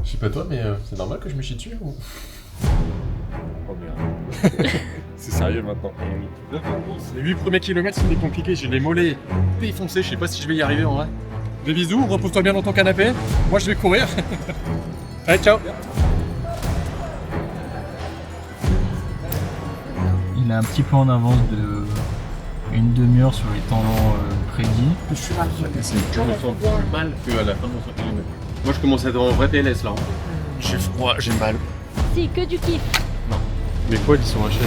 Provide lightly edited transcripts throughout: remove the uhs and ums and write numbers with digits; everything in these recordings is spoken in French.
Je sais pas toi, mais c'est normal que je me chie dessus ou... Oh merde. C'est sérieux maintenant. Les 8 premiers kilomètres c'était compliqué, j'ai les mollets défoncés, je sais pas si je vais y arriver en vrai. Des bisous, repose-toi bien dans ton canapé, moi je vais courir. Allez, ciao. Il est un petit peu en avance de une demi-heure sur les temps prédits. Je me sens plus mal qu'à la fin de mon 100 km. Moi je commence à être en vrai PLS là. J'ai froid, j'ai mal. Si, que du kiff. Mes poils ils sont hachés,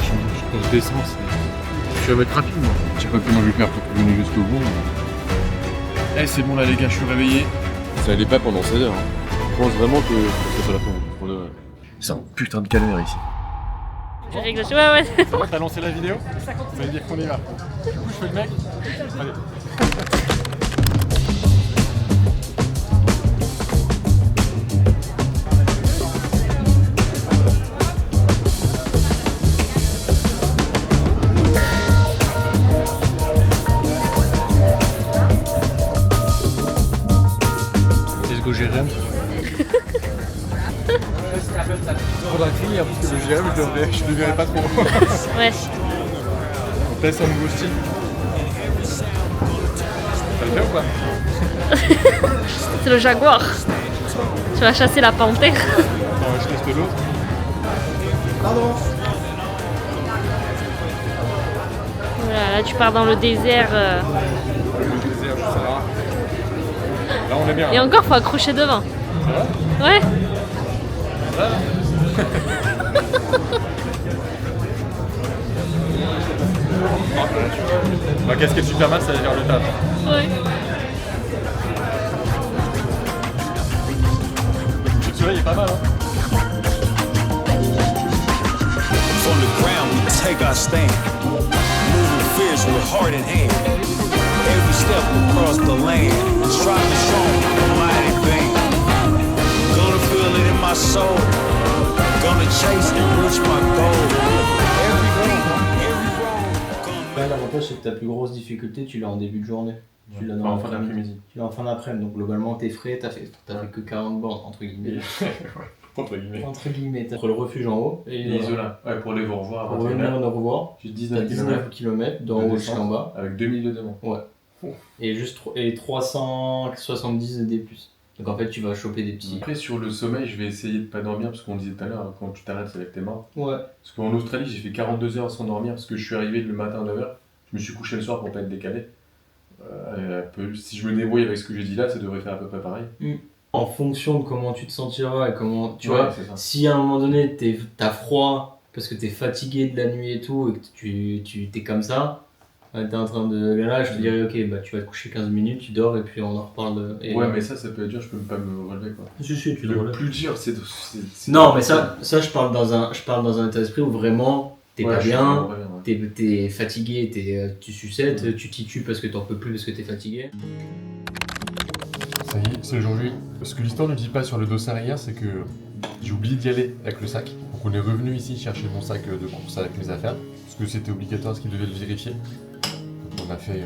quand je descends, je vais mettre rapide moi. Je sais pas comment je vais faire pour venir jusqu'au bout. Eh c'est bon là les gars, je suis réveillé. Ça allait pas pendant 16 heures. Je pense vraiment que ça peut la prendre. C'est un putain de calvaire ici. Je règle. Ouais. Ça va, t'as lancé la vidéo? Ça veut dire qu'on y va. Du coup je fais le mec. Allez. GRM. Faudra crier parce que le GRM je le verrai pas trop. Ouais. On teste un nouveau style. Ça le fait ou pas? C'est le jaguar. Tu vas chasser la panthère. Attends, je teste l'autre. Pardon. Voilà, là tu pars dans le désert. Le désert, je sais pas. Là on est bien. Et encore faut accrocher devant. Ouais. Ma casquette super mal, ça va faire le taf. Ouais. Le soleil est pas mal hein. From the ground we take our stand, moving fierce with heart in hand. Every step across the land, striving strong, mighty vain. Gonna feel it in my soul, gonna chase and reach my goal. Every road. L'avantage c'est que ta plus grosse difficulté tu l'as en début de journée. Tu l'as en fin d'après-midi. Tu l'as en fin d'après-midi, donc globalement t'es frais, t'as fait que 40 bornes entre guillemets. Entre guillemets. Entre guillemets, t'as entre le refuge en haut et Isola. Ouais, pour aller vous revoir. Pour revenir nous revoir. J'ai T'as 19 19 km d'en haut jusqu'en bas. avec 2000 de demande. Ouais. Et 370 de D+. Donc en fait tu vas choper des petits. Après sur le sommeil, je vais essayer de pas dormir parce qu'on disait tout à l'heure, quand tu t'arrêtes c'est avec tes mains. Ouais. Parce qu'en Australie j'ai fait 42 heures sans dormir parce que je suis arrivé le matin à 9h, je me suis couché le soir pour pas être décalé. Si je me débrouille avec ce que j'ai dit là, ça devrait faire à peu près pareil. En fonction de comment tu te sentiras et comment tu vois, c'est ça. si à un moment donné t'as froid parce que t'es fatigué de la nuit et tout et que tu t'es comme ça, t'es en train de... Là je te dirais ok bah tu vas te coucher 15 minutes, tu dors et puis on en reparle de... Ouais mais ça peut être dur, je peux pas me relever quoi. Si tu te Le relèves. plus dur c'est... Non mais ça je parle dans un état d'esprit où vraiment t'es pas bien, t'es fatigué, tu sucettes, tu t'y tues parce que t'en peux plus parce que t'es fatigué. Ça y est, c'est aujourd'hui. Ce que l'histoire ne dit pas sur le dossard hier, c'est que j'ai oublié d'y aller avec le sac. Donc on est revenu ici chercher mon sac de course avec mes affaires, parce que c'était obligatoire, parce qu'ils devaient le vérifier. Donc on a fait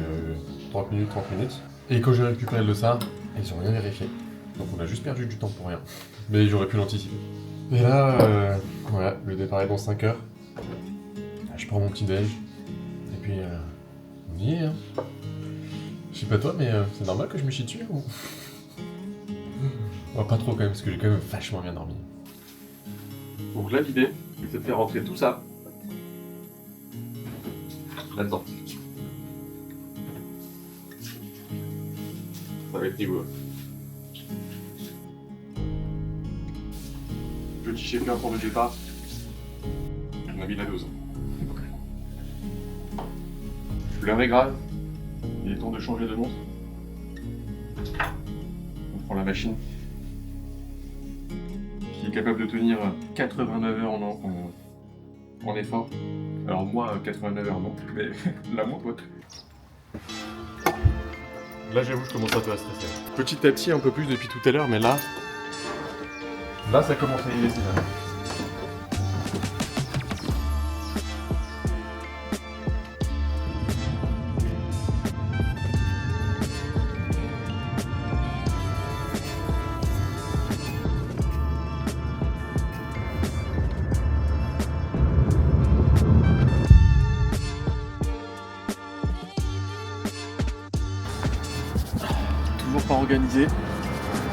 30 minutes. Et quand j'ai récupéré le dossard, ils ont rien vérifié. Donc on a juste perdu du temps pour rien. Mais j'aurais pu l'anticiper. Et là, voilà, le départ est dans 5 heures. Je prends mon petit déj. Et puis, on y est. Hein. Je sais pas toi, mais c'est normal que je me chie dessus ou... Oh, pas trop quand même, parce que j'ai quand même vachement bien dormi. Donc là l'idée, c'est de faire rentrer tout ça là-dedans. Ça va être rigolo. Petit shaker pour le départ. On a mis la dose. L'heure est grave. Il est temps de changer de montre. On prend la machine qui est capable de tenir 89 heures en effort. Alors moi 89 heures non, mais la montre ouais. Là j'avoue je commence un peu à stresser. Petit à petit un peu plus depuis tout à l'heure, mais là ça commence à y laisser là. organisé.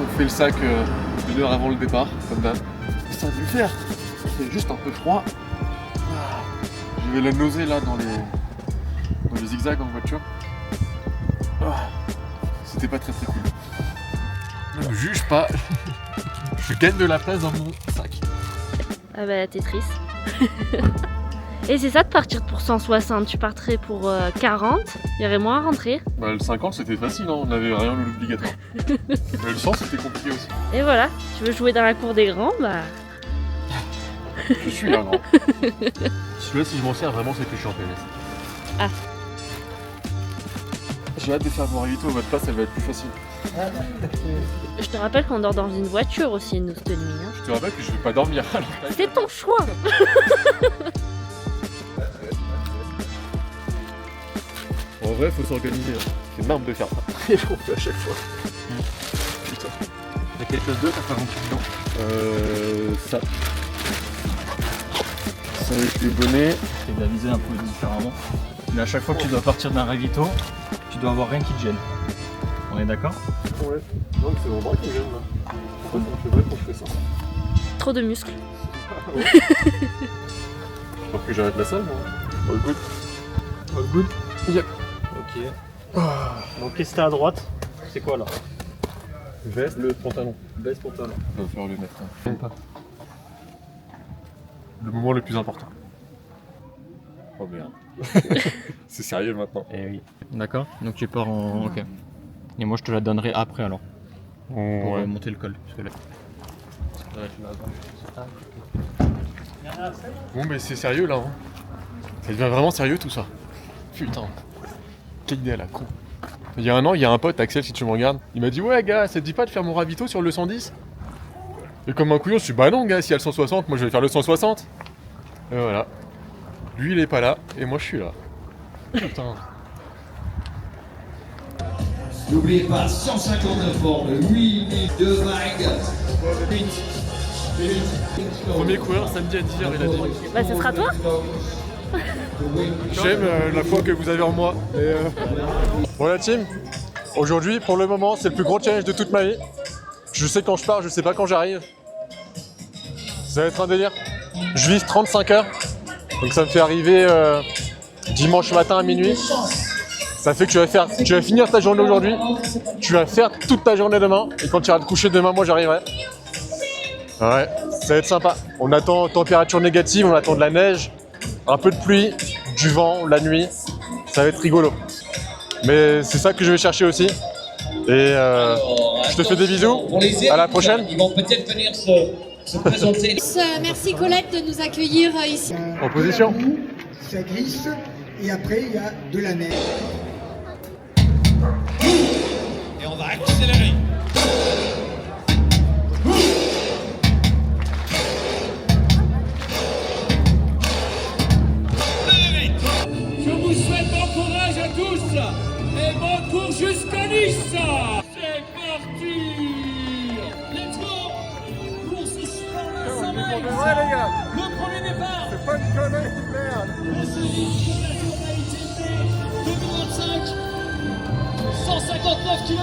On fait le sac une heure avant le départ, comme d'hab. Ça va le faire. C'est juste un peu froid. J'avais la nausée là dans les zigzags en voiture. C'était pas très cool. Ne me juge pas. Je gagne de la place dans mon sac. Ah bah t'es triste. Et c'est ça de partir pour 160, tu partirais pour 40, il y aurait moins à rentrer. Bah, le 50 c'était facile, hein, on n'avait rien d'obligatoire. Mais le 100 c'était compliqué aussi. Et voilà, tu veux jouer dans la cour des grands, bah... Je suis là, grand. Celui-là, si je m'en sers vraiment, c'est que je suis en PLS. Ah. J'ai hâte de faire mon ravito, votre place elle va être plus facile. Je te rappelle qu'on dort dans une voiture aussi, nous, cette nuit. Hein. Je te rappelle que je vais pas dormir. C'est ton choix. En vrai, faut s'organiser. Hein. C'est marre de faire ça. Et j'en fais à chaque fois. Putain. T'as quelque chose d'autre à faire en Ça. Ça avec les bonnets. C'est de la viser un peu différemment. Mais à chaque fois que tu dois partir d'un ravito, tu dois avoir rien qui te gêne. On est d'accord? Ouais. Non, c'est mon bras qui me gêne là. Pourquoi ça me fait vrai quand je fais ça? Trop de muscles. Je pense que j'arrête la salle, moi. All good. All good? Yep. Ok. Donc qu'est-ce que t'as à droite? C'est quoi là? Veste, le pantalon. Veste pantalon. On va faire le mettre. Même pas. Le moment le plus important. Oh merde. C'est sérieux maintenant. Eh oui. D'accord. Donc tu pars en... Ok. Et moi je te la donnerai après alors. Pour Ouais. monter le col. Parce que là... Bon mais c'est sérieux là. Hein. Ça devient vraiment sérieux tout ça. Putain. Quelle idée à la con. Il y a un an, il y a un pote, Axel si tu me regardes, il m'a dit ouais gars, ça te dit pas de faire mon ravito sur le 110? Et comme un couillon, je suis bah non gars, s'il y a le 160, moi je vais faire le 160. Et voilà. Lui il est pas là, et moi je suis là. Putain. N'oubliez pas, 159 bornes, 8 minutes de vague. Premier coureur samedi à 10h il a dit. Bah ce sera toi. J'aime la foi que vous avez en moi. Bon la team, aujourd'hui pour le moment c'est le plus gros challenge de toute ma vie. Je sais quand je pars, je sais pas quand j'arrive. Ça va être un délire. Je vise 35 heures, donc ça me fait arriver dimanche matin à minuit. Ça fait que tu vas finir ta journée aujourd'hui, tu vas faire toute ta journée demain, et quand tu iras te coucher demain, moi j'arriverai. Ouais, ça va être sympa. On attend température négative, on attend de la neige, un peu de pluie, du vent la nuit, ça va être rigolo. Mais c'est ça que je vais chercher aussi. Et je te fais des bisous, à la prochaine. Ils vont peut-être venir se présenter. Merci Colette de nous accueillir ici. En position. Ça glisse et après il y a de la neige. Et on va accélérer. Je vous souhaite bon courage à tous et bon cours jusqu'à Nice. C'est parti. Let's go. Course sur la semaine. Le premier départ. C'est pas une connerie de merde. On se dit pour la journée 2025. 159 km.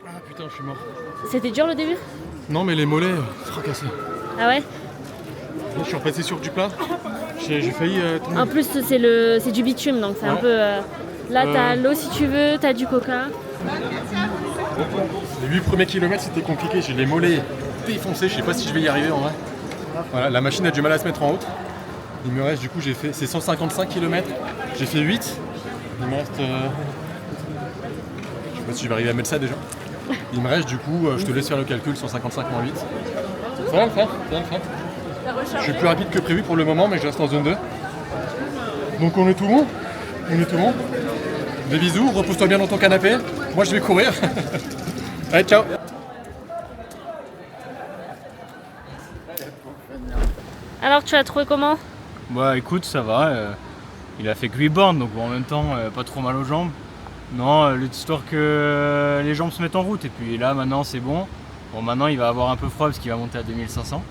Ah putain, je suis mort. C'était dur le début? Non mais les mollets fracassés. Ah ouais? Là, je suis repassé sur du plat. J'ai failli tomber. En plus c'est du bitume donc c'est un peu... Là t'as l'eau si tu veux, t'as du coca. Les 8 premiers kilomètres c'était compliqué, j'ai les mollets défoncés, je sais pas si je vais y arriver en vrai. Voilà, la machine a du mal à se mettre en route. Il me reste du coup, c'est 155 km, j'ai fait 8. Il me reste... je sais pas si je vais arriver à mettre ça déjà. Il me reste du coup, je te laisse faire le calcul, 155 moins 8. Ça va le faire, ça va le faire. Je suis plus rapide que prévu pour le moment mais je reste en zone 2. Donc on est tout bon. On est tout bon. Des bisous, repose-toi bien dans ton canapé. Moi je vais courir. Allez, ciao. Alors tu l'as trouvé comment? Bah écoute, ça va. Il a fait que 8 bornes, donc en même temps, pas trop mal aux jambes. Non, l'histoire que les jambes se mettent en route. Et puis là, maintenant, c'est bon. Bon, maintenant il va avoir un peu froid parce qu'il va monter à 2500.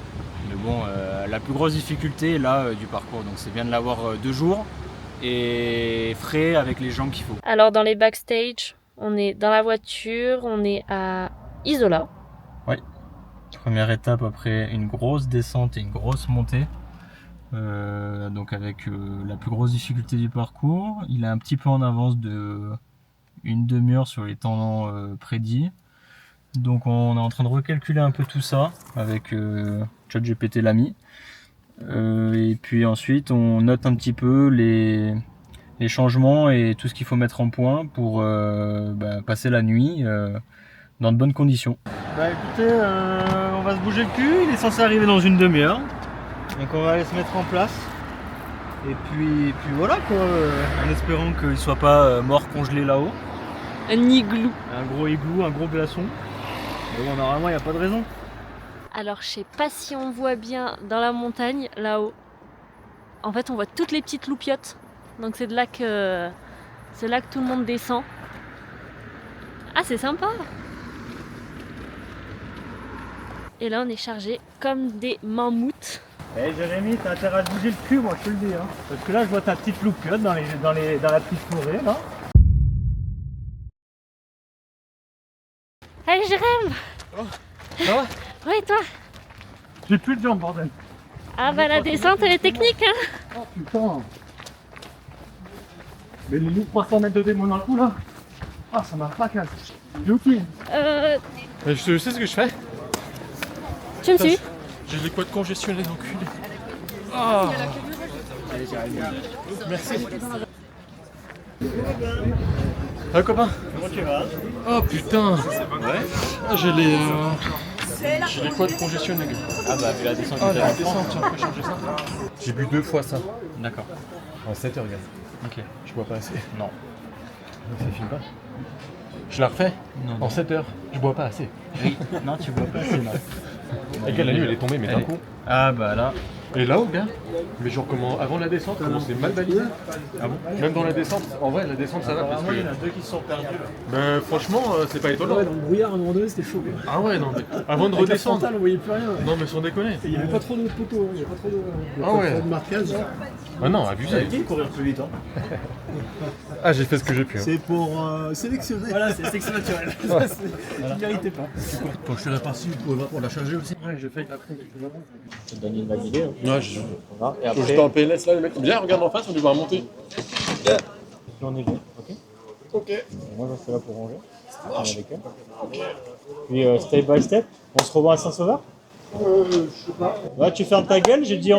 Mais bon, la plus grosse difficulté là du parcours, donc c'est bien de l'avoir 2 jours et frais avec les gens qu'il faut. Alors dans les backstage, on est dans la voiture, on est à Isola. Oui. Première étape après une grosse descente et une grosse montée. Donc avec la plus grosse difficulté du parcours. Il est un petit peu en avance de une demi-heure sur les temps prédits. Donc on est en train de recalculer un peu tout ça avec ChatGPT l'ami. Et puis ensuite on note un petit peu les changements et tout ce qu'il faut mettre en point pour passer la nuit dans de bonnes conditions. Bah écoutez, on va se bouger le cul, il est censé arriver dans une demi-heure. Donc on va aller se mettre en place. Et puis voilà quoi, en espérant qu'il soit pas mort congelé là-haut. Un igloo. Un gros igloo, un gros glaçon. Mais bon, normalement il n'y a pas de raison. Alors je sais pas si on voit bien dans la montagne là-haut. En fait on voit toutes les petites loupiottes. Donc c'est là que tout le monde descend. Ah c'est sympa. Et là on est chargé comme des mammouths. Eh Jérémy, t'as intérêt à te bouger le cul, moi je te le dis. Hein. Parce que là je vois ta petite loupiotte dans la petite forêt là. Allez Jérém. Oh, ça va? Ouais toi? J'ai plus de jambes bordel. Ah bah la descente elle est technique hein. Oh putain. Mais les 1300 mètres de démon dans le coup là. Ah ça m'a pas cassé. J'ai oublié. Je sais ce que je fais. Tu me suis? J'ai les quads congestionnés d'enculé. Oh. Merci. Ah copain. Comment tu vas? Oh putain. Ouais. Ah, j'ai les quads congestionnés. Ah bah vu la descente. Ah la descente, tiens, faut changer ça. J'ai bu 2 fois ça. D'accord. En 7 heures, regarde. Ok. Je bois pas assez. Non. Ça filme pas. Je la refais. Non. En 7 heures. Je bois pas assez. Oui. Non, tu bois pas assez non. Et quelle la nuit elle est tombée mais d'un coup. Ah bah là. Et là-haut, gars, mais genre comment, avant la descente, comment c'est mal balisé. Ah bon? Même dans la descente, en vrai, la descente ça va parce que. Il y en a 2 qui se sont perdus. Ben franchement, c'est pas étonnant. Ouais, dans le brouillard à un moment donné c'était chaud. Ah ouais, non, mais avant de Avec la redescendre. frontale, on voyait plus rien. Non, mais sans déconner. Et il n'y avait pas trop de poteaux, il n'y avait pas trop de, Ah ouais. de marquage. Ah non, abusé. Qui courir plus vite hein? Ah, j'ai fait ce que j'ai pu. Hein. C'est pour sélectionner. Voilà, c'est sélection naturelle. Ouais. Tu ne méritais pas. Quand je suis reparti, vous pouvez la charger aussi. Ouais, j'ai fait après. Ça te donne une vague idée. Ouais, je. Et après, J'étais en PLS là, les mecs. Viens, regarde en face, on lui voit remonter. on est bien, ok? Ok. Moi je reste là pour ranger. Avec eux. Puis step by step, on se revoit à Saint-Sauveur? Je sais pas. Ouais, tu fermes ta gueule, j'ai dit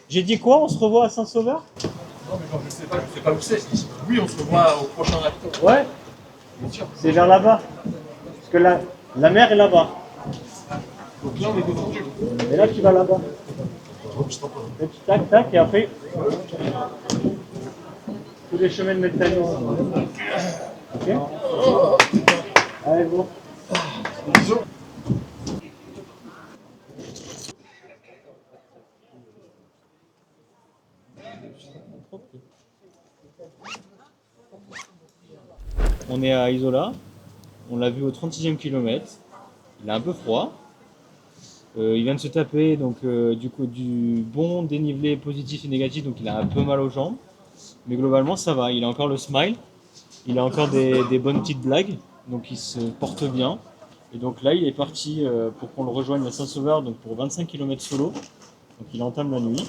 J'ai dit quoi? On se revoit à Saint-Sauveur? Non, mais genre, je sais pas où c'est. Oui, on se revoit au prochain acte. Ouais. C'est vers là-bas. Parce que la mer est là-bas. Donc là, on est descendu. Et là, tu vas là-bas. Et tu tac, tac, et après, tous les chemins de métallique. Ok? Allez, bon. On est à Isola, on l'a vu au 36e kilomètre, il a un peu froid. Il vient de se taper donc, du bon dénivelé positif et négatif, donc il a un peu mal aux jambes. Mais globalement ça va, il a encore le smile, il a encore des bonnes petites blagues, donc il se porte bien. Et donc là il est parti pour qu'on le rejoigne à Saint-Sauveur, donc pour 25 km solo. Donc il entame la nuit.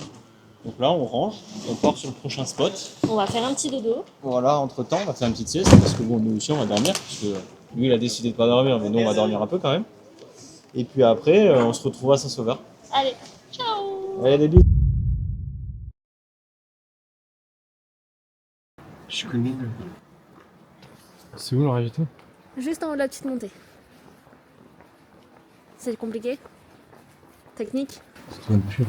Donc là on range, on part sur le prochain spot. On va faire un petit dodo. Voilà, entre temps on va faire une petite sieste, parce que bon nous aussi on va dormir, parce que lui il a décidé de pas dormir, mais nous on va dormir un peu quand même. Et puis après on se retrouve à Saint-Sauveur. Allez, ciao. Allez des bisous. Je suis connu. C'est où le ravito? Juste en haut de la petite montée. C'est compliqué? Technique? C'est toi de pur.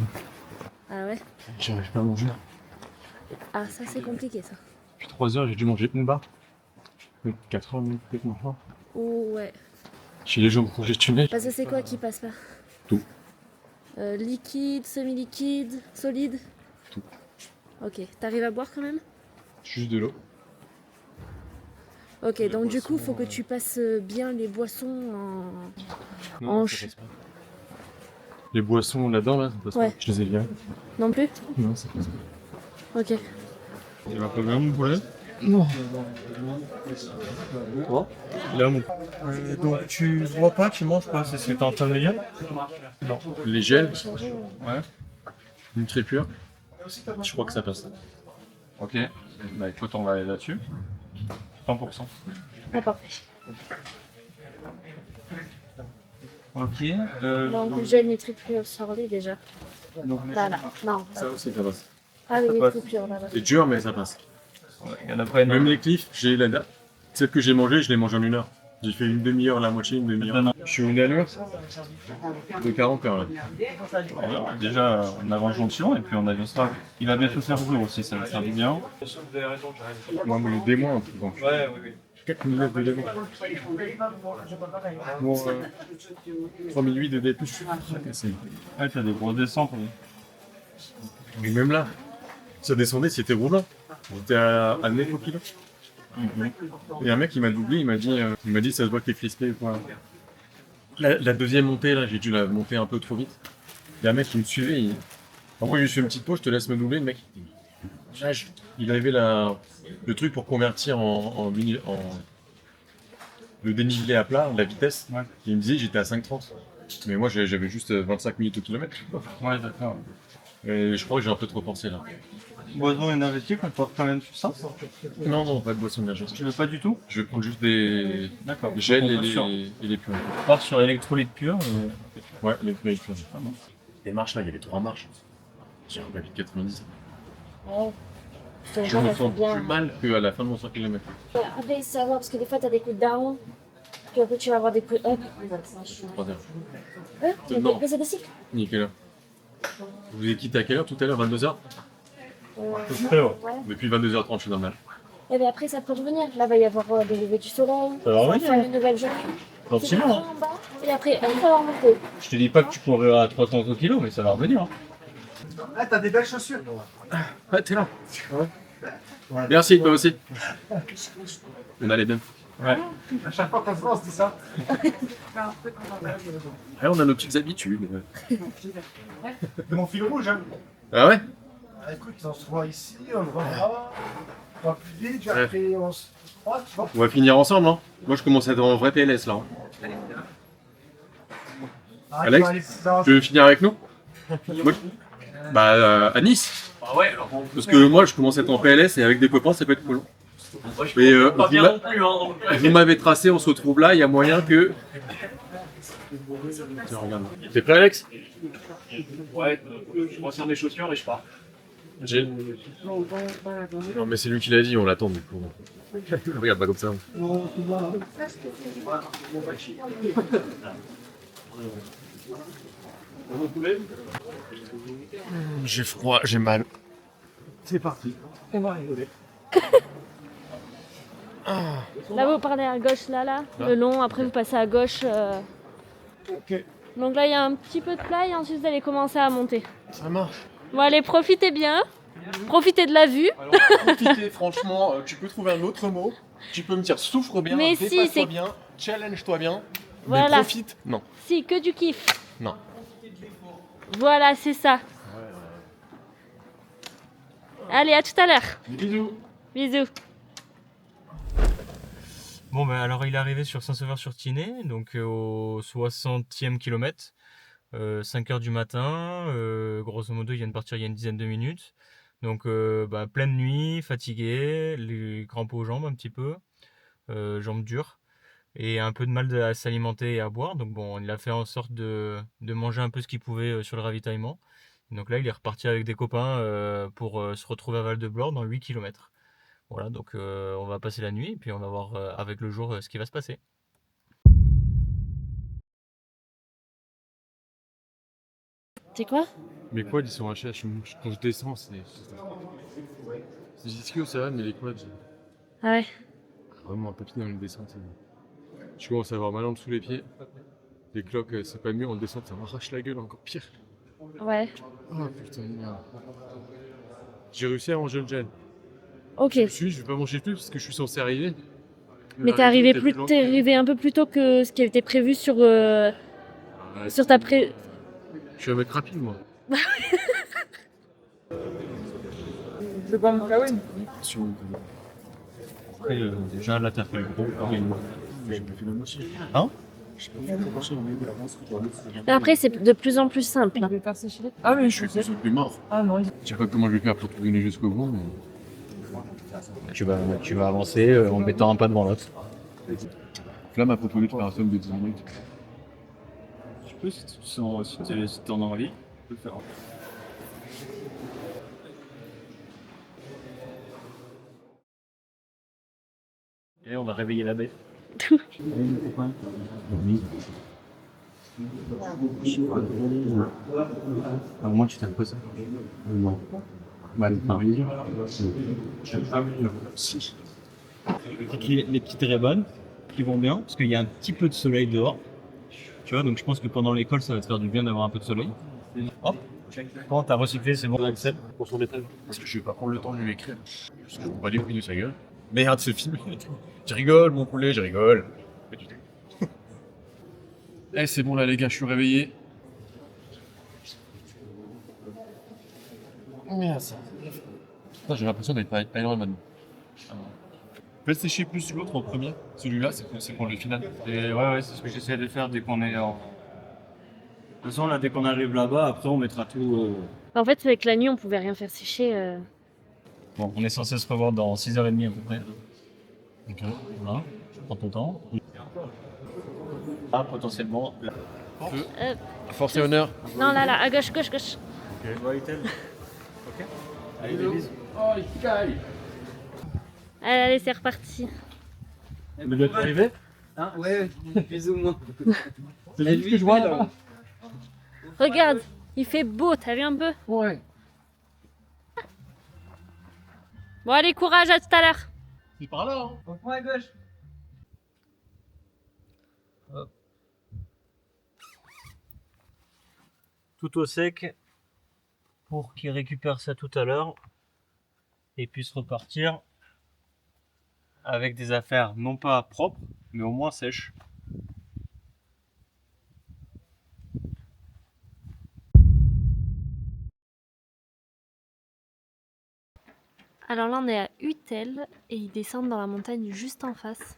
Ah ouais? J'arrive pas à manger. Ah ça c'est compliqué ça. Depuis 3 heures, j'ai dû manger une barre. 4 heures, peut-être maintenant. Oh ouais. J'ai les jambes congestionnées. Parce que c'est quoi qui passe pas? Tout. Liquide, semi-liquide, solide? Tout. Ok, t'arrives à boire quand même? Juste de l'eau. Ok, donc du coup, faut que tu passes bien les boissons Hanche. Les boissons là-dedans, là, ça passe Ouais. pas. Je les ai virées. Non plus? Non, ça passe pas. Ok. Il va pas bien, mon poulet? Non. Là, mon... Donc tu vois pas, tu manges pas, c'est ce que t'es en train de dire? Non. Les gels? Ouais. Une trépure? Je crois que ça passe. Ok. Bah écoute, on va aller là-dessus. 100%. Ah, parfait. Ok. Donc, gel nitricure sorlé déjà. Donc, Là, là. Non. Ça aussi, ça passe. Ah, le Ça passe. nitricure, là, là. C'est dur, mais ça passe. il y en a pas énormément. Même les cliffs, j'ai la date. Celle que j'ai mangée, je l'ai mangée en 1 heure. J'ai fait une demi-heure, la moitié, une demi-heure. Je suis une allure de 40 heures là. Alors, déjà, on avance gentiment et puis on avancera. Il va bientôt faire jour aussi, ça va faire du bien. Moi, me le démon un peu. Donc. Ouais, oui, oui. 4 000 de démon. Bon, 3008 de D+. Je suis cassé. Ouais, t'as des grosses descentes. Oui. Mais même là, ça descendait, c'était roulant. J'étais à 9 au kilo. Et un mec il m'a doublé, il m'a dit ça se voit que t'es crispé quoi. La deuxième montée là, j'ai dû la monter un peu trop vite. Il y a un mec qui me suivait, après je lui suis fait une petite pause, je te laisse me doubler, le mec. Il avait le truc pour convertir en le dénivelé à plat, la vitesse. Ouais. Il me disait j'étais à 5,30. Mais moi j'avais juste 25 minutes au kilomètre. Ouais, d'accord. Et je crois que j'ai un peu trop forcé là. Boisson énergétique, on porte quand même sur ça? Non, pas de boisson énergétique. Tu veux pas du tout? Je vais prendre juste des gels et les purées. On part sur électrolyte pur. Ouais, l'électrolyte pur. Les marches là, il y avait 3 marches. J'ai un papier de 90. Ouais. Je me sens plus mal qu'à la fin de mon 100 km. Après, ça va, parce que des fois, t'as des coups de down, puis après, tu vas avoir des coups de up. 3 heures. Tu as Non. des ça de cycle? Nickel. Vous avez quitté à quelle heure tout à l'heure? 22h? Ouais. Depuis 22h30, je suis normal. Et bien après, ça peut revenir. Là, il va y avoir des levées du soleil. Ça va revenir, faire une nouvelle journée. Gentiment. En bas, et après, elle va remonter. Je te dis pas que tu courras à 300 au kilo, mais ça va revenir. Hein. Ah, t'as des belles chaussures. Ah, t'es là. Ouais. Merci, toi aussi. On a les mêmes. Ouais. À chaque fois qu'on se voit, on se dit ça. Ouais, on a nos petites habitudes. Mon fil rouge, hein. Ah ouais? Ah, écoute, on se voit ici, on le voit là. On va plus vite, puis après on se croise, tu vois. On va finir ensemble, hein. Moi, je commence à être en vrai PLS, là. Hein. Alex, tu veux finir avec nous? Moi, bah, à Nice. Ah ouais, alors. Parce que moi, je commence à être en PLS et avec des copains, ça peut être cool. Mais pas bien non plus, hein. Donc... vous m'avez tracé, on se retrouve là, il y a moyen que... Tiens, regarde. T'es prêt, Alex? Ouais, je retire mes chaussures et je pars. Non, mais c'est lui qui l'a dit, on l'attend du coup. Regarde pas comme ça. J'ai froid, j'ai mal. C'est parti. On va rigoler. Là, vous parlez à gauche, là, le long. Après, vous passez à gauche. Ok. Donc là, il y a un petit peu de plat et ensuite, vous allez commencer à monter. Ça marche. Bon, allez, profitez bien. Profitez de la vue. Alors, profitez, franchement, tu peux trouver un autre mot. Tu peux me dire souffre bien, Mais si, dépasse-toi c'est- bien, challenge-toi bien. Voilà. Mais profite. Non. Si, que du kiff. Non. Voilà, c'est ça. Allez, à tout à l'heure. Bisous. Bisous. Bon, ben alors il est arrivé sur Saint-Sauveur-sur-Tinée, donc au 60e kilomètre, 5 h du matin. Grosso modo, il vient de partir il y a une dizaine de minutes. Donc, pleine nuit, fatigué, les crampes aux jambes un petit peu, jambes dures, et un peu de mal à s'alimenter et à boire. Donc, bon, il a fait en sorte de manger un peu ce qu'il pouvait sur le ravitaillement. Donc là, il est reparti avec des copains pour se retrouver à Val-de-Blore dans 8 km. Voilà, donc on va passer la nuit et puis on va voir avec le jour ce qui va se passer. C'est quoi? Mes quads ils sont hachés, quand je descends c'est ischio ça va mais les quads Ah ouais. vraiment un papier dans une descente. Je commence à avoir mal en dessous les pieds. Les cloques c'est pas mieux en descente, ça m'arrache la gueule encore pire. Ouais. Oh putain de merde. J'ai réussi à manger le gel. Ok. Je vais pas manger plus parce que je suis censé arriver. Mais t'es arrivé un peu plus tôt que ce qui avait été prévu sur Sur ta pré... Je suis un mec rapide, moi. C'est pas mon kawin. Après, déjà, là, t'as fait le gros. Hein? Mais après, c'est de plus en plus simple. Ah, mais je suis plus mort. Ah non. Je sais pas comment je vais faire pour terminer jusqu'au bout, mais. Tu vas avancer en mettant un pas devant l'autre. Là, m'a proposé de faire un somme de 10 minutes. Tu peux, si t'en as envie, tu peux le faire. Et on va réveiller la bête. Au moins tu t'imposes ça. Non. Les petites Ray-Ban qui vont bien parce qu'il y a un petit peu de soleil dehors. Tu vois, donc je pense que pendant l'école ça va te faire du bien d'avoir un peu de soleil. Hop. Quand t'as recyclé, c'est bon, j'accepte pour son étage. Parce que je vais pas prendre le temps de lui écrire. Parce que je vois les prix de sa gueule. Merde, ce film. Je rigole, mon poulet, je rigole. Eh, c'est bon là, les gars, je suis réveillé. Merde. J'ai l'impression d'être Iron Man. Faites sécher plus l'autre en premier. Celui-là, c'est pour le final. Et ouais, c'est ce que j'essaie de faire dès qu'on est en. De toute façon, là, dès qu'on arrive là-bas, après, on mettra tout. En fait, avec la nuit, on pouvait rien faire sécher. Bon, on est censé se revoir dans 6h30 à peu près. Ok. Voilà, prends ton temps. Ah, potentiellement. Là. Force et honneur. Non, là, à gauche. Ok. Ok. Allez, des bisous. Allez, c'est reparti. Vous êtes arrivé? Hein? Ouais, plus ou moins. C'est lui que je vois là. Regarde, il fait beau, t'as vu un peu? Ouais. Bon, allez, courage, à tout à l'heure. C'est par là, hein. Au point à gauche. Tout au sec pour qu'il récupère ça tout à l'heure et puisse repartir avec des affaires non pas propres mais au moins sèches. Alors là, on est à Utel et ils descendent dans la montagne juste en face.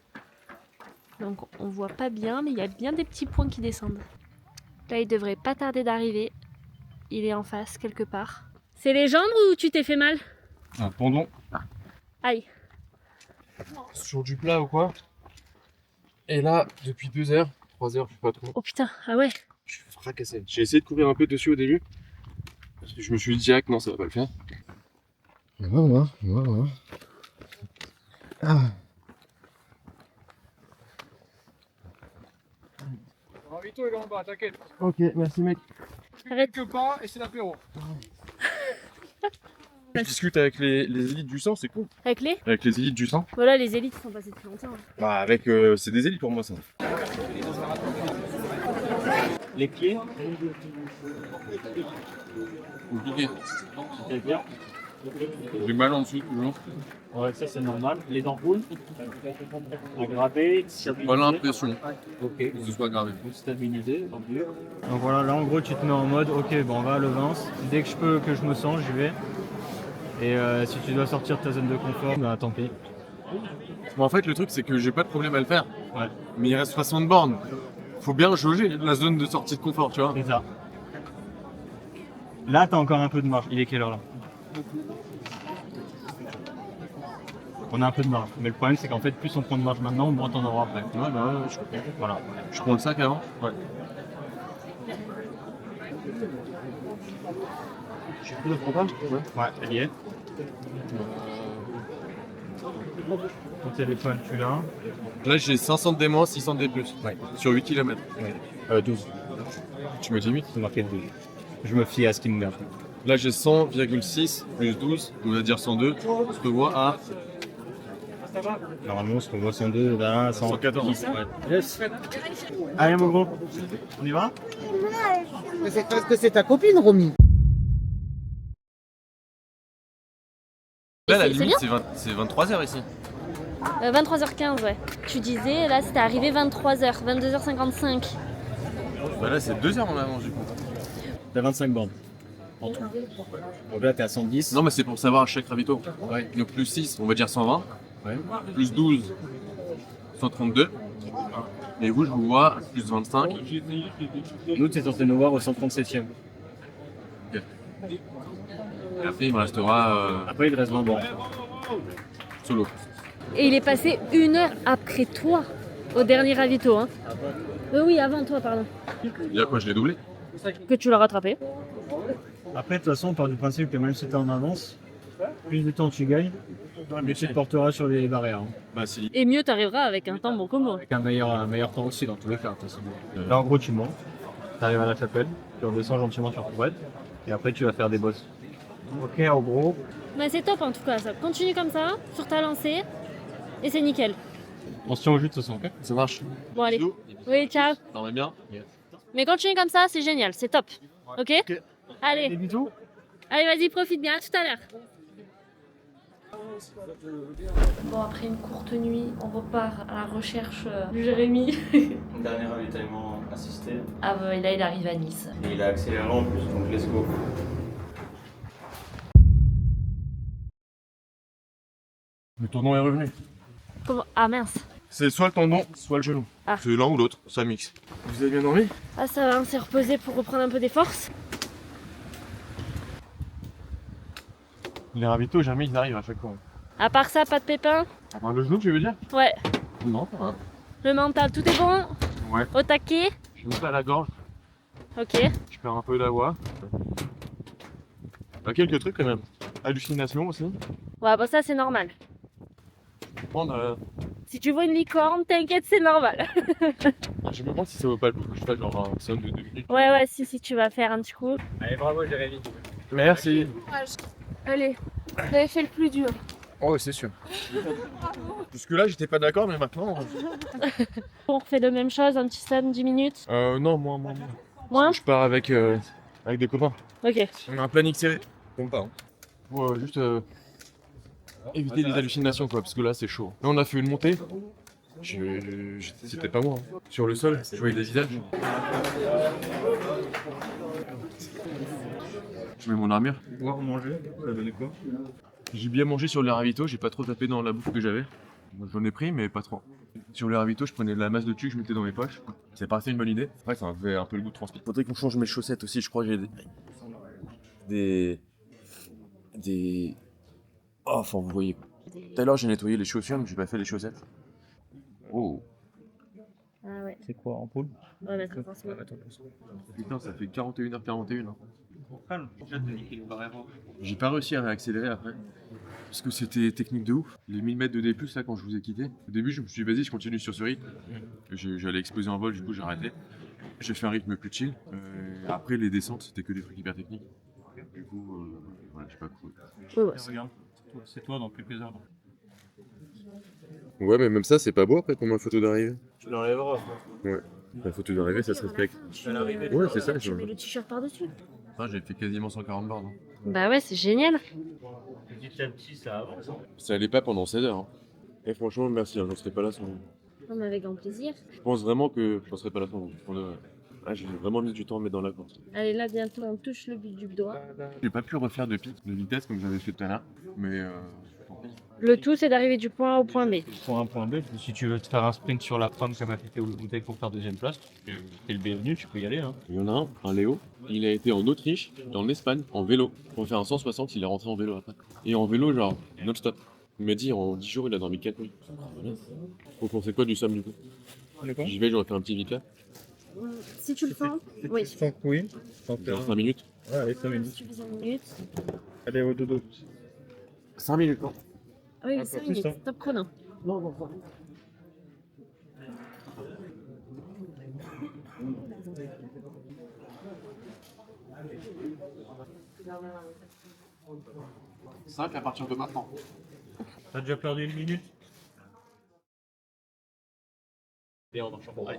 Donc on voit pas bien, mais il y a bien des petits points qui descendent. Là, il devrait pas tarder d'arriver. Il est en face quelque part. C'est les jambes ou tu t'es fait mal? Un pendon. Aïe. Sur du plat ou quoi? Et là, depuis 2 heures, 3 heures, je sais pas trop. Oh putain, ah ouais. Je suis fracassé. J'ai essayé de courir un peu dessus au début. Parce que je me suis dit direct, non, ça va pas le faire. On va voir. Ah. Vito est en bas, t'inquiète. Ok, merci mec. Arrête. Quelques pas et c'est l'apéro. Je discute avec les élites du sang, c'est cool. Avec les? Avec les élites du sang. Voilà, les élites sont passées depuis longtemps. Bah avec, c'est des élites pour moi ça. Les pieds. Compliqué. C'est bien. J'ai mal en dessous toujours. Ouais, ça c'est normal. Les ampoules. Aggravé. Pas l'impression Ok. que ce soit gravé. Stabilisé. Donc voilà, là en gros tu te mets en mode ok, bon on va à Levens. Dès que je peux, que je me sens, j'y vais. Et si tu dois sortir de ta zone de confort, bah tant pis. Mais en fait le truc c'est que j'ai pas de problème à le faire. Ouais. Mais il reste 60 bornes. Faut bien jauger la zone de sortie de confort, tu vois. C'est ça. Là t'as encore un peu de marge. Il est quelle heure là? On a un peu de marge. Mais le problème c'est qu'en fait plus on prend de marge maintenant, moins t'en auras après. Ouais bah ouais, je comprends. Voilà. Je prends le sac avant. Ouais. Tu le prends pas? Ouais, elle y est. Ton téléphone, tu l'as. Là j'ai 500 D moins, 600 D plus. Ouais. Sur 8 km. Ouais. 12. Tu me dis 8? C'est marqué 12. Je me fie à ce qui me vient. Là j'ai 100,6 plus 12, on va dire 102. On se revoit à Normalement, on se revoit 102, là, 114. Ouais. Yes. Allez, mon gros. On y va? Mais c'est parce que c'est ta copine, Romy. Là la C'est limite bien. c'est 23h ici. 23h15, ouais. Tu disais, là, c'était arrivé 23h, 22h55. Bah là, c'est 2 heures en avance du coup. T'as 25 bornes. En tout. Donc là, t'es à 110. Non, mais c'est pour savoir à chaque ravito. Ouais. Donc plus 6, on va dire 120. Ouais. Plus 12, 132. Et vous, je vous vois, plus 25. Nous, t'es censé nous voir au 137e. Et après, il me restera Après, il te reste 20 bornes. solo. Et il est passé 1 heure après toi au dernier ravito. Hein. Oui, avant toi, pardon. Il y a quoi, je l'ai doublé? Que tu l'as rattrapé. Après, de toute façon, on part du principe que même si t'es en avance, plus de temps tu gagnes, mieux tu te porteras sur les barrières. Hein. Bah, si. Et mieux, t'arriveras avec un temps bon comme moi. Avec un meilleur temps aussi dans tous les cas. De toute façon. Là, en gros, tu montes, t'arrives à la chapelle, tu redescends gentiment sur Courette, et après, tu vas faire des bosses. Ok, en gros. Mais c'est top en tout cas, ça. Continue comme ça, sur ta lancée, et c'est nickel. On se tient au jus de toute façon, ok? Ça marche. Bon, allez. Oui, ciao. T'en vas bien? Mais continue comme ça, c'est génial, c'est top. Ok? Allez. Des bisous. Allez, vas-y, profite bien, à tout à l'heure. Bon, après une courte nuit, on repart à la recherche de Jérémy. Dernier ravitaillement assisté. Ah bah, là, il arrive à Nice. Et il a accéléré en plus, donc let's go. Le tendon est revenu. Comment? Ah mince. C'est soit le tendon, soit le genou. Ah. C'est l'un ou l'autre, ça mixe. Vous avez bien dormi? Ah ça va, on s'est reposé pour reprendre un peu des forces. Les ravitaux, jamais ils arrivent à chaque fois. À part ça, pas de pépins? À part le genou, tu veux dire? Ouais. Non, pas grave. Le mental, tout est bon? Ouais. Au taquet? Je me à la gorge, Ok. je perds un peu la voix. Bah, quelques trucs quand même. Hallucination aussi. Ouais, bah ça c'est normal. Prendre, Si tu vois une licorne, t'inquiète, c'est normal. je me demande si ça vaut pas le coup que je fasse genre un somme de 2 minutes. Ouais, si, tu vas faire un petit coup. Allez, bravo Jérémy. Merci. Allez, vous avez fait le plus dur. Oh, c'est sûr. Jusque là, j'étais pas d'accord, mais maintenant. On refait la même chose, un petit stand, 10 minutes. Non, moi. Moins? Je pars avec des copains. Ok. On a un planning serré. Compte pas. Hein. Faut juste éviter les hallucinations, quoi, parce que là, c'est chaud. Là, on a fait une montée. C'était pas moi. Hein. Sur le sol, je voyais des visages. Je mets mon armure. Boire, manger, ça va donner quoi? J'ai bien mangé sur les ravitaux, j'ai pas trop tapé dans la bouffe que j'avais. J'en ai pris, mais pas trop. Sur les ravitaux, je prenais de la masse de tuque que je mettais dans mes poches. C'est parti une bonne idée. Après, ça avait un peu le goût de transpi. Faudrait qu'on change mes chaussettes aussi, je crois que j'ai des... Oh, enfin, vous voyez. Tout à l'heure, j'ai nettoyé les chaussures, mais j'ai pas fait les chaussettes. Oh. Ah ouais. C'est quoi, en poule? Ouais, mettre un pansement. Putain, ça fait 41h41. Hein. Calme, j'ai de niquer le barrière. J'ai pas réussi à réaccélérer après. Parce que c'était technique de ouf. Les 1000 mètres de D+, là, quand je vous ai quitté. Au début, je me suis dit, vas-y, je continue sur ce rythme. J'allais exploser en vol, du coup, j'ai arrêté. J'ai fait un rythme plus chill. Après, les descentes, c'était que des trucs hyper techniques. Du coup, voilà, j'ai pas couru. Ouais. Regarde, c'est toi dans quelques heures. Ouais, mais même ça, c'est pas beau après pour ma photo d'arrivée. Tu l'enlèveras. Ouais. La photo d'arrivée, ça se respecte. Ouais, c'est ça. Tu mets le t-shirt par-dessus. J'ai fait quasiment 140 bornes. Hein. Bah ouais, c'est génial. Petit à petit, ça avance. Ça allait pas pendant 16 heures. Hein. Et franchement, merci, j'en serais pas là sans vous. Non, mais avec grand plaisir. Je pense vraiment que j'en serais pas là sans vous. J'ai vraiment mis du temps à me mettre dans la course. Allez, là, bientôt, on touche le but du doigt. J'ai pas pu refaire de pic de vitesse comme j'avais fait tout à l'heure, mais tant pis. Le tout, c'est d'arriver du point A au point B. Pour un point B, si tu veux te faire un sprint sur la prom comme a fait Théo Le Bouteille pour faire deuxième place, t'es le bienvenu, tu peux y aller. Hein. Il y en a un Léo, il a été en Autriche et en Espagne en vélo. Pour faire un 160, il est rentré en vélo après. Et en vélo, genre, non-stop. Il m'a dit en 10 jours, il a dormi 4 nuits. Voilà. Faut qu'on sait quoi du somme du coup? J'y vais, j'aurais fait un petit Vika. Si tu le sens, oui. Oui. Dans 5 minutes. Ouais, allez, 5 minutes. Si tu fais 5 minutes. Allez, au dodo. 5 minutes, non? Ah oui, Un 5 peu plus, minutes, hein. top chrono. Non. Cinq à partir de maintenant. T'as déjà perdu 1 minute? Et on marche en allez.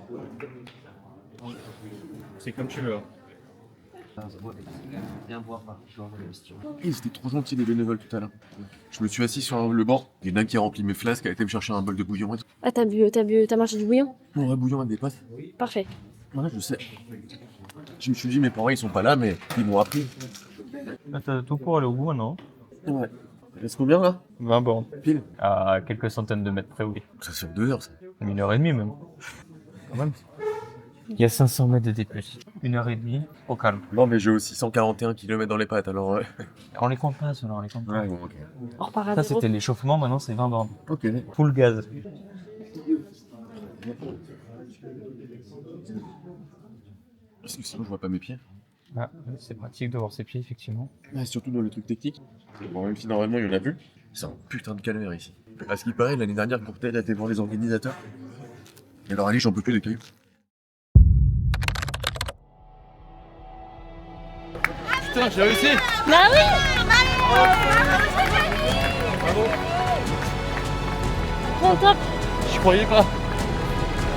C'est comme tu veux. Hein. Ils étaient trop gentils les bénévoles tout à l'heure. Je me suis assis sur le banc. Il y en a un qui a rempli mes flasques, a été me chercher un bol de bouillon. Ah, t'as mangé du bouillon? Un vrai bouillon avec des pâtes. Parfait. Ouais, je sais. Je me suis dit, mes parents ils sont pas là, mais ils m'ont appris. Là, t'as tout pour aller au bout, non? Ouais. Il reste combien là? 20 bornes. Pile. À quelques centaines de mètres près, oui. Ça fait 2 heures ça. 1h30 même. Quand même. Il y a 500 mètres de D+. 1h30 au calme. Non, mais j'ai aussi 141 km dans les pattes alors. On les compte pas, ceux-là, on les compte pas. Ouais, bon, ok. On repart à Ça, zéro. c'était l'échauffement, maintenant c'est 20 bornes. Ok. Full gaz. Parce que sinon je vois pas mes pieds. Ah, c'est pratique de voir ses pieds, effectivement. Ouais, surtout dans le truc technique. Bon, même si normalement il y en a plus, c'est un putain de calvaire ici. À ce qui paraît, l'année dernière, Courtel a été voir les organisateurs. Et alors, allez, j'en peux plus des cailloux. Putain, j'ai réussi. Bah oui. Trop top. Je croyais pas.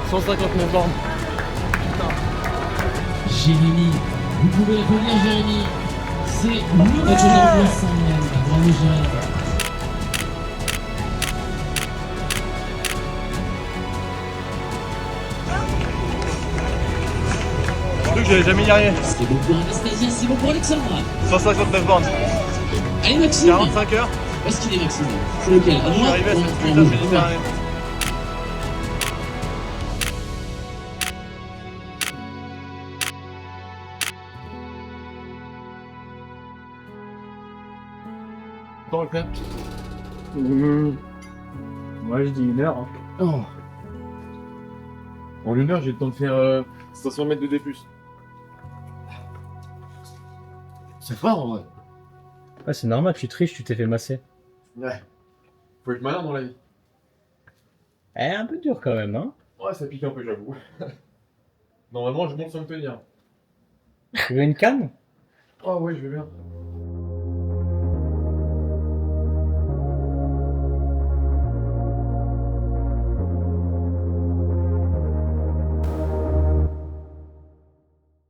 159 bornes. Jérémy, vous pouvez applaudir Jérémy. C'est le match d'envoi Samuel. Bravo Jérémy. Je crois que j'allais jamais y arriver. C'est bon pour Anastasia, c'est bon pour Alexandra. 159 bornes. Allez Maxime. 45 heures. Où est-ce qu'il est Maxime? C'est lequel? À Je suis droite arrivé à ou cette en putain de rouge? Méditerranée. Temps le faire. Moi, je dis 1 heure. Hein. En 1 heure, j'ai le temps de faire 500 mètres de D+. C'est fort en vrai. Ouais, c'est normal, tu triches, tu t'es fait masser. Ouais. Faut être malin dans la vie. Un peu dur quand même, hein. Ouais, ça pique un peu, j'avoue. Normalement, je monte sans me tenir. Tu veux une canne? Oh ouais, je vais bien.